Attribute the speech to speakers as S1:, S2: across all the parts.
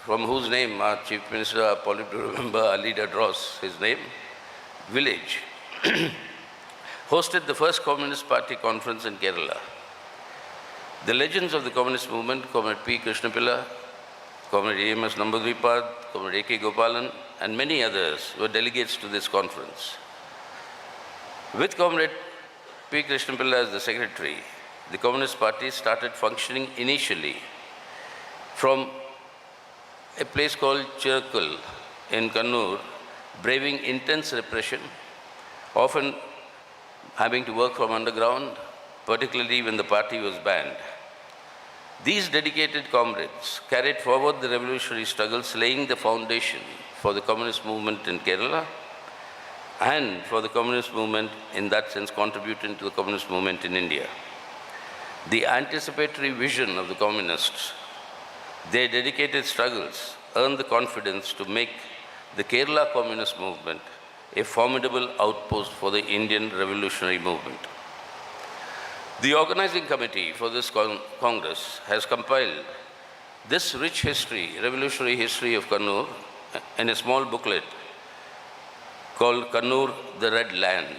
S1: from whose name our Chief Minister, our Politburo member, our leader draws his name, village, hosted the first Communist Party conference in Kerala. The legends of the communist movement, Comrade P. Krishnapilla, Comrade A.M.S. Nambudripad, Comrade A.K. Gopalan, and many others were delegates to this conference. With Comrade P. Krishnapilla as the secretary, the Communist Party started functioning initially from a place called Chirkul in Kannur, braving intense repression, often having to work from underground, particularly when the party was banned. These dedicated comrades carried forward the revolutionary struggles, laying the foundation for the communist movement in Kerala and for the communist movement, in that sense, contributing to the communist movement in India. The anticipatory vision of the communists, their dedicated struggles, earned the confidence to make the Kerala communist movement a formidable outpost for the Indian revolutionary movement. The organizing committee for this Congress has compiled this rich history, revolutionary history of Kannur, in a small booklet called Kannur, the Red Land.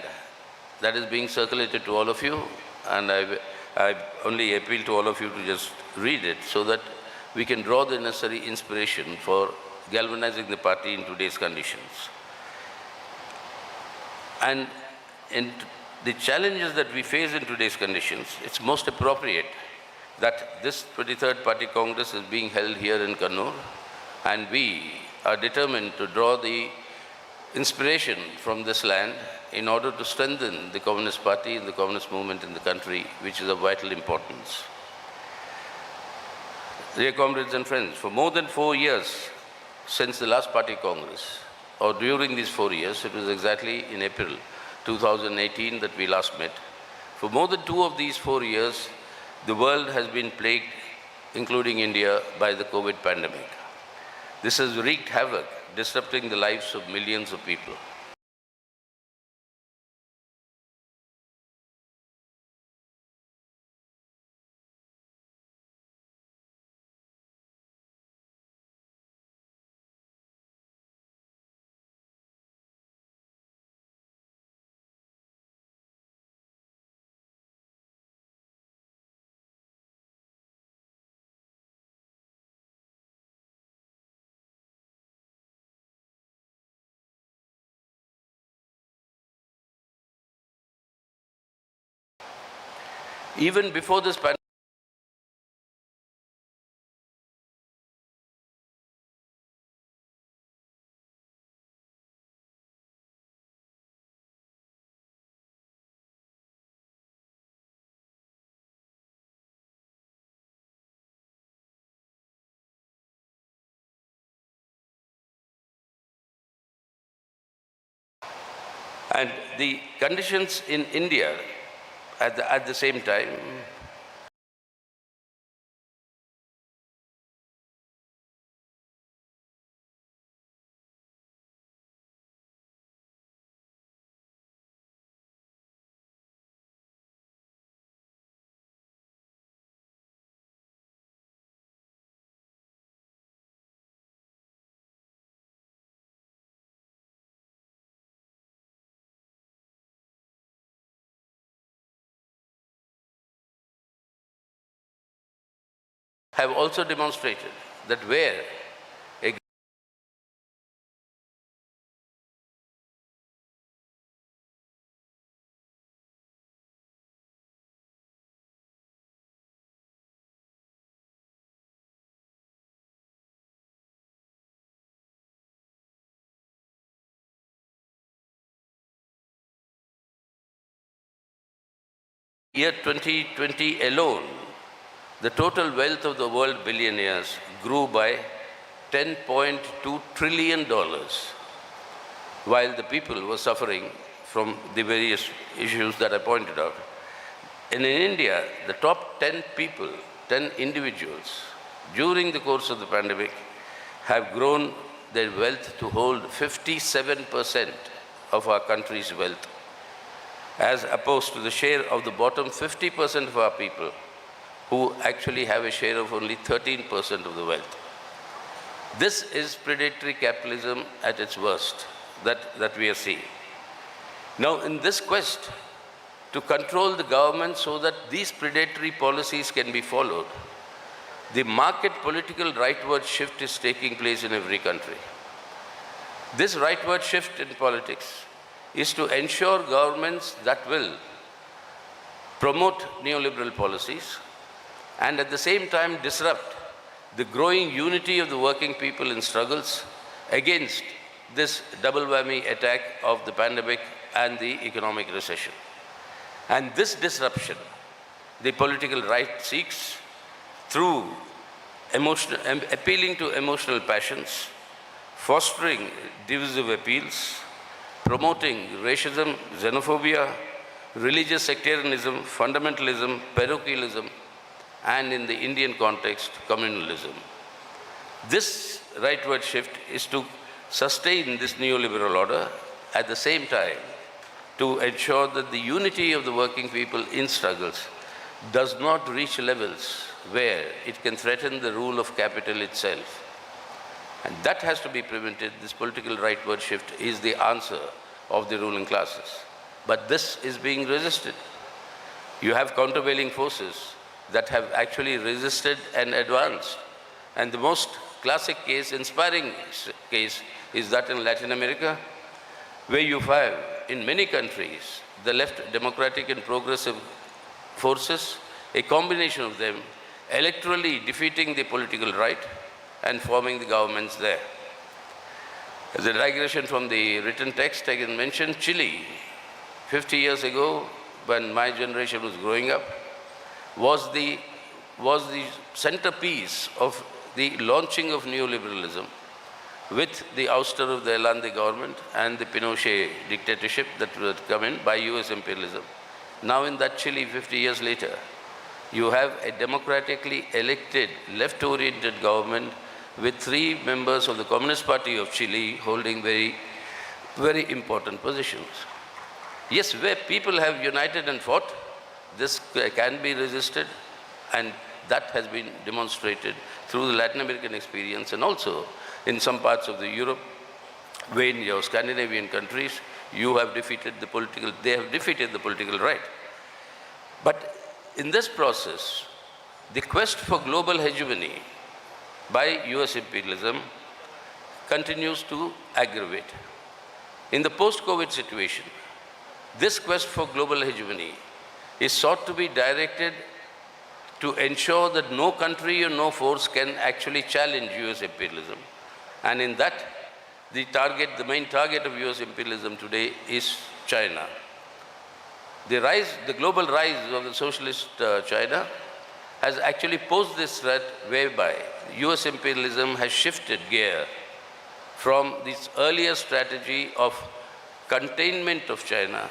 S1: That is being circulated to all of you, and I only appeal to all of you to just read it so that we can draw the necessary inspiration for galvanizing the party in today's conditions. And in the challenges that we face in today's conditions, it's most appropriate that this 23rd Party Congress is being held here in Kannur, and we are determined to draw the inspiration from this land in order to strengthen the Communist Party and the Communist movement in the country, which is of vital importance. Dear comrades and friends, for more than 4 years since the last Party Congress, or during these 4 years, it was exactly in April 2018 that we last met. For more than 2 of these 4 years, the world has been plagued, including India, by the COVID pandemic. This has wreaked havoc, disrupting the lives of millions of people. Even before this pandemic, and the conditions in India at the same time have also demonstrated that where a year 2020 alone, the total wealth of the world billionaires grew by $10.2 trillion, while the people were suffering from the various issues that I pointed out. And in India, the top 10 people, 10 individuals, during the course of the pandemic, have grown their wealth to hold 57% of our country's wealth, as opposed to the share of the bottom 50% of our people, who actually have a share of only 13% of the wealth. This is predatory capitalism at its worst that we are seeing. Now, in this quest to control the government so that these predatory policies can be followed, the market political rightward shift is taking place in every country. This rightward shift in politics is to ensure governments that will promote neoliberal policies and at the same time disrupt the growing unity of the working people in struggles against this double whammy attack of the pandemic and the economic recession. And this disruption, the political right seeks through appealing to emotional passions, fostering divisive appeals, promoting racism, xenophobia, religious sectarianism, fundamentalism, parochialism, and in the Indian context, communalism. This rightward shift is to sustain this neoliberal order, at the same time to ensure that the unity of the working people in struggles does not reach levels where it can threaten the rule of capital itself. And that has to be prevented. This political rightward shift is the answer of the ruling classes. But this is being resisted. You have countervailing forces that have actually resisted and advanced. And the most classic case, inspiring case, is that in Latin America, where you have, in many countries, the left democratic and progressive forces, a combination of them, electorally defeating the political right and forming the governments there. As a digression from the written text, I can mention Chile. 50 years ago, when my generation was growing up, was the centerpiece of the launching of neoliberalism with the ouster of the Allende government and the Pinochet dictatorship that had come in by US imperialism. Now in that Chile, 50 years later, you have a democratically elected, left-oriented government with 3 members of the Communist Party of Chile holding very, very important positions. Yes, where people have united and fought, this can be resisted, and that has been demonstrated through the Latin American experience and also in some parts of the Europe, where in your Scandinavian countries, they have defeated the political right. But in this process, the quest for global hegemony by US imperialism continues to aggravate. In the post-COVID situation, this quest for global hegemony is sought to be directed to ensure that no country or no force can actually challenge US imperialism. And in that, the main target of US imperialism today is China. The global rise of the socialist China has actually posed this threat whereby US imperialism has shifted gear from this earlier strategy of containment of China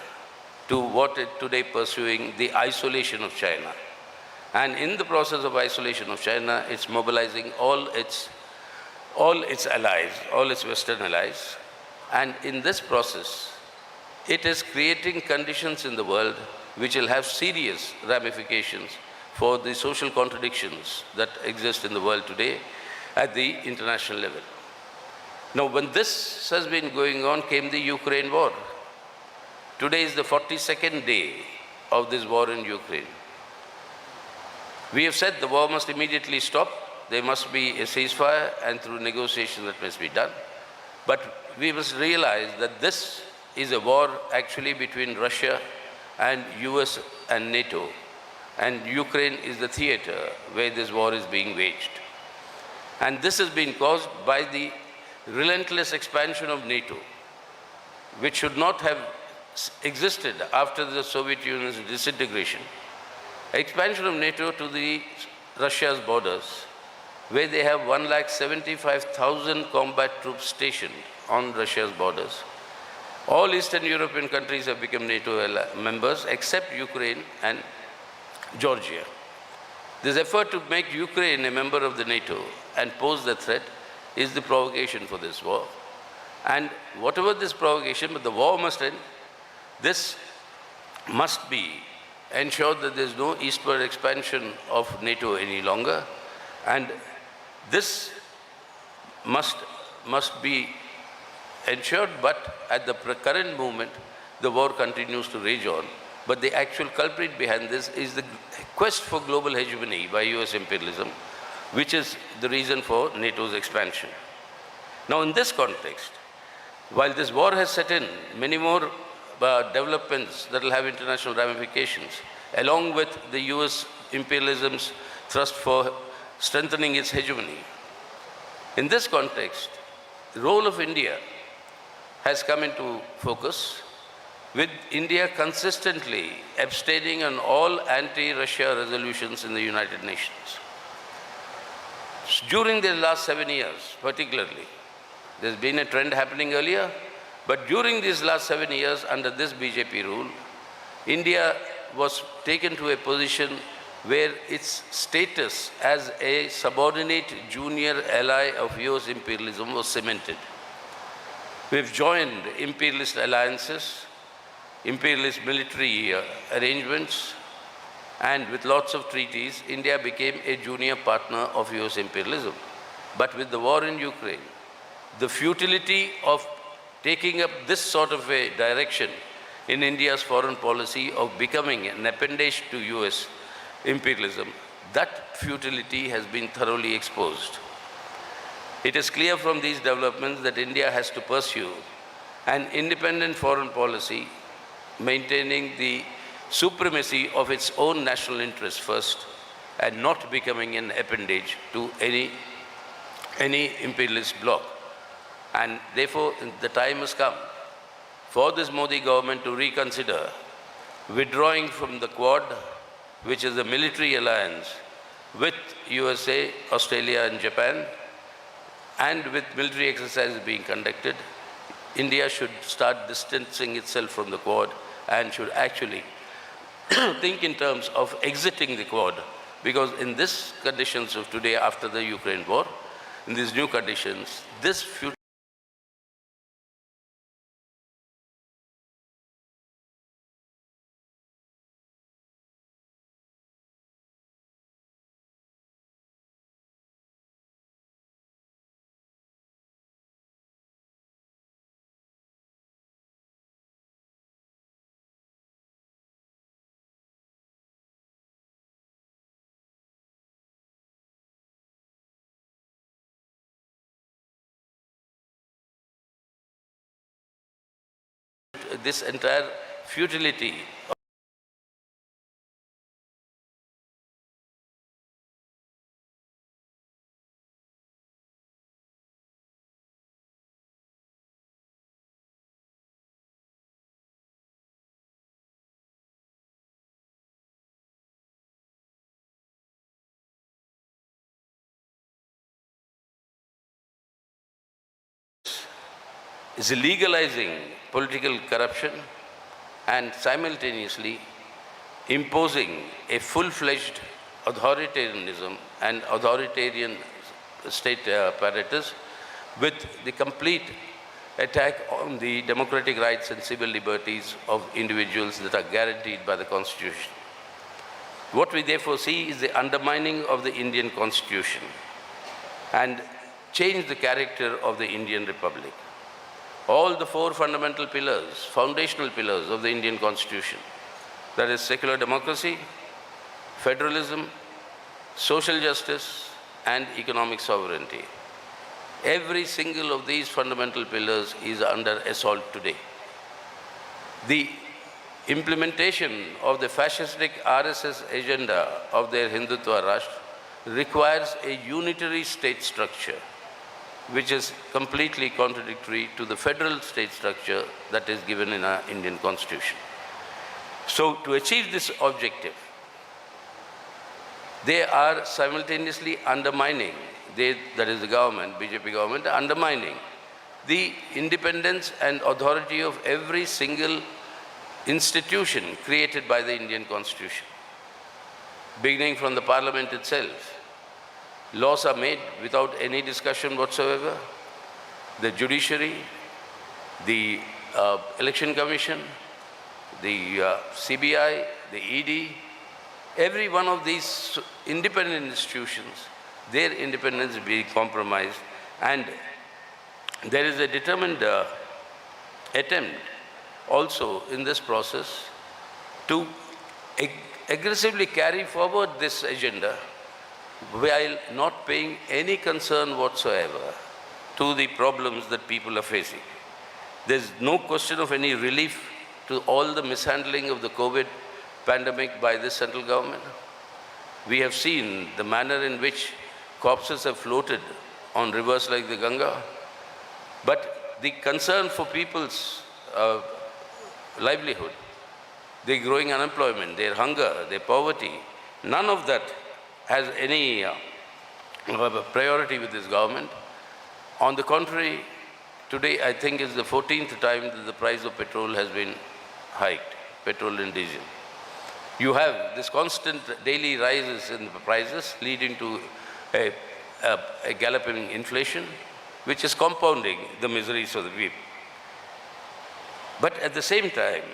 S1: to what it today pursuing, the isolation of China. And in the process of isolation of China, it's mobilizing all its allies, all its Western allies. And in this process, it is creating conditions in the world which will have serious ramifications for the social contradictions that exist in the world today at the international level. Now, when this has been going on, came the Ukraine war. Today is the 42nd day of this war in Ukraine. We have said the war must immediately stop. There must be a ceasefire, and through negotiations that must be done. But we must realize that this is a war actually between Russia and US and NATO. And Ukraine is the theater where this war is being waged. And this has been caused by the relentless expansion of NATO, which should not have existed after the Soviet Union's disintegration. Expansion of NATO to the Russia's borders, where they have 175,000 combat troops stationed on Russia's borders. All Eastern European countries have become NATO members except Ukraine and Georgia. This effort to make Ukraine a member of the NATO and pose the threat is the provocation for this war. And whatever this provocation, but the war must end. This must be ensured that there is no eastward expansion of NATO any longer. And this must, must be ensured, but at the current moment, the war continues to rage on. But the actual culprit behind this is the quest for global hegemony by US imperialism, which is the reason for NATO's expansion. Now, in this context, while this war has set in, many more developments that will have international ramifications, along with the US imperialism's thrust for strengthening its hegemony. In this context, the role of India has come into focus, with India consistently abstaining on all anti-Russia resolutions in the United Nations. During the last 7 years, particularly, there's been a trend happening earlier, but during these last 7 years, under this BJP rule, India was taken to a position where its status as a subordinate junior ally of US imperialism was cemented. We've joined imperialist alliances, imperialist military arrangements, and with lots of treaties, India became a junior partner of US imperialism. But with the war in Ukraine, the futility of taking up this sort of a direction in India's foreign policy of becoming an appendage to US imperialism, that futility has been thoroughly exposed. It is clear from these developments that India has to pursue an independent foreign policy, maintaining the supremacy of its own national interests first, and not becoming an appendage to any imperialist bloc. And therefore, the time has come for this Modi government to reconsider withdrawing from the Quad, which is a military alliance with USA, Australia and Japan, and with military exercises being conducted. India should start distancing itself from the Quad and should actually think in terms of exiting the Quad, because in these conditions of today, after the Ukraine war, in these new conditions, this future this entire futility is legalizing political corruption and simultaneously imposing a full-fledged authoritarianism and authoritarian state apparatus with the complete attack on the democratic rights and civil liberties of individuals that are guaranteed by the Constitution. What we therefore see is the undermining of the Indian Constitution and change the character of the Indian Republic. All the four fundamental pillars, foundational pillars of the Indian Constitution, that is secular democracy, federalism, social justice, and economic sovereignty. Every single of these fundamental pillars is under assault today. The implementation of the fascistic RSS agenda of their Hindutva Rashtra requires a unitary state structure, which is completely contradictory to the federal state structure that is given in our Indian Constitution. So, to achieve this objective, they are simultaneously undermining, that is the government, BJP government, undermining the independence and authority of every single institution created by the Indian Constitution. Beginning from the Parliament itself, laws are made without any discussion whatsoever. The judiciary, the election commission, the CBI, the ED, every one of these independent institutions, their independence is being compromised, And there is a determined attempt also in this process to aggressively carry forward this agenda while not paying any concern whatsoever to the problems that people are facing. There's no question of any relief to all the mishandling of the COVID pandemic by this central government. We have seen the manner in which corpses have floated on rivers like the Ganga. But the concern for people's livelihood, their growing unemployment, their hunger, their poverty, none of that has any priority with this government. On the contrary, today I think is the 14th time that the price of petrol has been hiked, petrol and diesel. You have this constant daily rises in the prices leading to a galloping inflation, which is compounding the miseries of the people. But at the same time,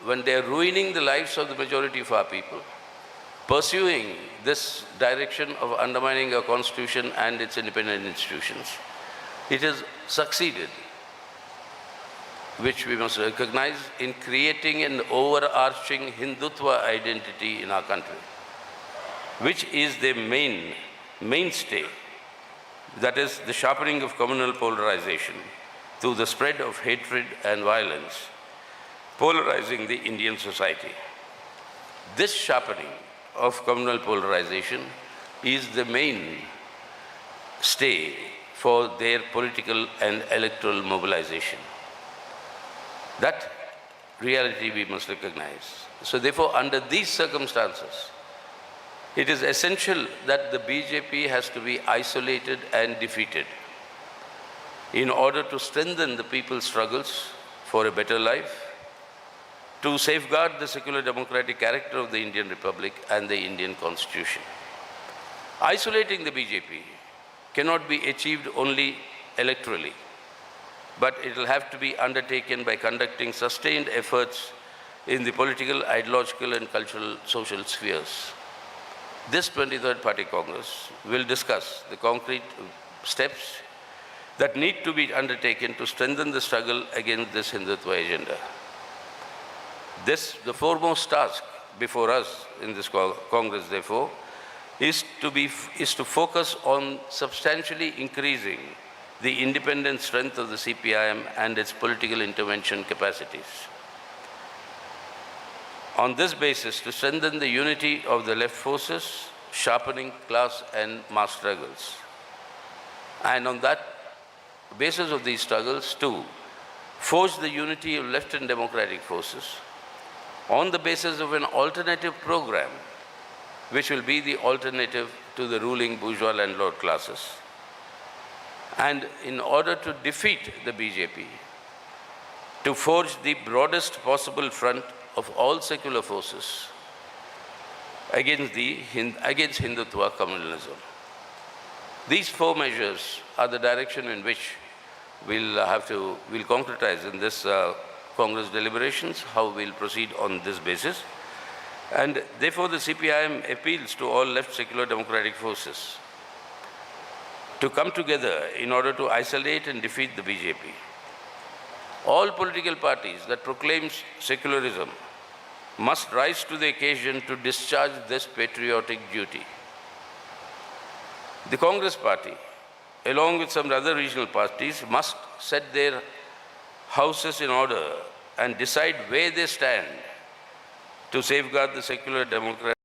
S1: when they are ruining the lives of the majority of our people, pursuing this direction of undermining our constitution and its independent institutions, it has succeeded, which we must recognize, in creating an overarching Hindutva identity in our country, which is the mainstay, that is the sharpening of communal polarization through the spread of hatred and violence, polarizing the Indian society. This sharpening of communal polarization is the mainstay for their political and electoral mobilization. That reality we must recognize. So therefore, under these circumstances, it is essential that the BJP has to be isolated and defeated in order to strengthen the people's struggles for a better life, to safeguard the secular democratic character of the Indian Republic and the Indian Constitution. Isolating the BJP cannot be achieved only electorally, but it will have to be undertaken by conducting sustained efforts in the political, ideological and cultural social spheres. This 23rd Party Congress will discuss the concrete steps that need to be undertaken to strengthen the struggle against this Hindutva agenda. The foremost task before us in this Congress, therefore, is to focus on substantially increasing the independent strength of the CPIM and its political intervention capacities. On this basis, to strengthen the unity of the left forces, sharpening class and mass struggles. And on that basis of these struggles, to forge the unity of left and democratic forces on the basis of an alternative program, which will be the alternative to the ruling bourgeois landlord classes. And in order to defeat the BJP, to forge the broadest possible front of all secular forces against Hindutva communalism. These four measures are the direction in which we'll concretize in this Congress deliberations, how we'll proceed on this basis. And therefore the CPIM appeals to all left secular democratic forces to come together in order to isolate and defeat the BJP. All political parties that proclaim secularism must rise to the occasion to discharge this patriotic duty. The Congress party, along with some other regional parties, must set their houses in order and decide where they stand to safeguard the secular democratic